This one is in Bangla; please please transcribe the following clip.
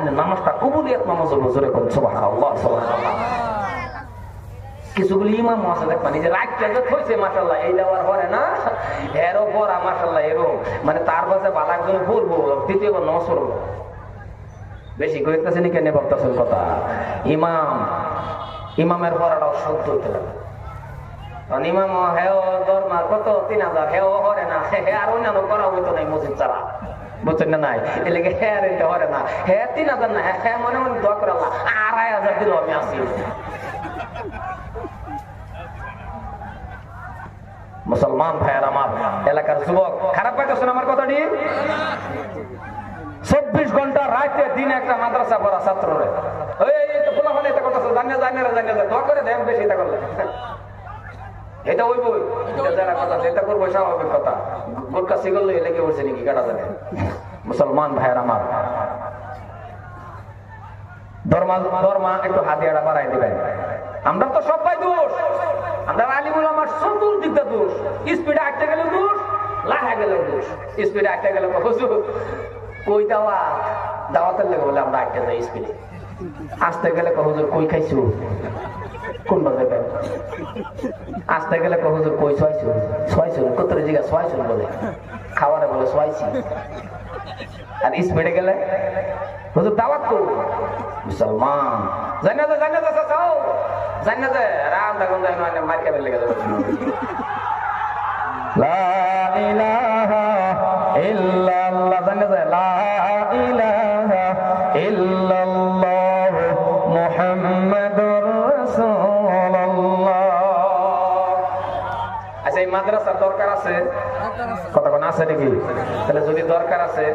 আর নামাজটা কবুলিয়াত নামাজ হলো, জোরে কোন সুবহানাল্লাহ সুবহানাল্লাহ। কিছুগুলি ইমাম আছে দেখবেন এই যে রাখতে যে থইছে মাশাআল্লাহ, এই দেওয়ার পরে না এরও পড়া মাশাআল্লাহ এরও মানে তার কাছে বালা একজন পড়বো দ্বিতীয়বার নামাজ পড়বো বেশি কইতেছেন কেন ভাবতেছেন কথা। ইমামের পড়াটাও শুদ্ধ হইতে লাগে। ইমাম হেও দরমা কত 3000 হেও হরে না, হে আর অন্যান্য করা হইতো নাই মসজিদ ছাড়া, বুঝছেন না নাই এলাকে হে আর এটা হরে না, হে 3000 না, হ্যাঁ মনে মনে দোয়া করে আল্লাহ 2500 দিল আমি আসি। মুসলমান ভাইয়ের আমার, এলাকার যুবক খারাপ পাইতেছেন আমার কথাটি? 24 ঘন্টা রাতে দিনে একটা মাদ্রাসা পড়া ছাত্ররে এই তো বলা হলে এটা কথা জানিয়ে দোয়া করে দেন বেশি এটা করলে এটা ওই বই যারা কথা এটা করবো স্বাভাবিক কথা। গোটকা সিগল লেগে বলছে নাকি কাটা জানে। মুসলমান ভাইয়ের আমার, ধর্মা একটু হাতিয়াটা বাড়াই দিবেন। আমরা তো সবাই দোষ, আমরা আলিমুল আমার চতুর্দিকটা দোষ। স্পিডে আটতে গেলে দোষ, লাহা গেলে দোষ। স্পিডে আটতে গেলে হুজুর কই দাওয়াতের লেগে বলে আমরা আটতে যাই স্পিডে, আসতে গেলে হুজুর কই খাইছো কোন বাজারে, আসতে গেলে হুজুর কই ছয়ছো কত জায়গা ছয়ছো বলে, খাওয়ারে বলে ছয়ছি। আর স্পিডে গেলে হুজুর দাওয়াত তো মুসলমান জানা যায় রাম দাগন যায় মার খেলে লেগে যাবে। লা ইলাহা ইল্লাল্লাহ জানা যায়, লা ইলাহা ইল্লাল্লাহ মুহাম্মাদুর রাসূলুল্লাহ। আচ্ছা এই মাদ্রাসার দরকার আছে? কতক্ষণ আছে নাকি? তাহলে যদি দরকার আছে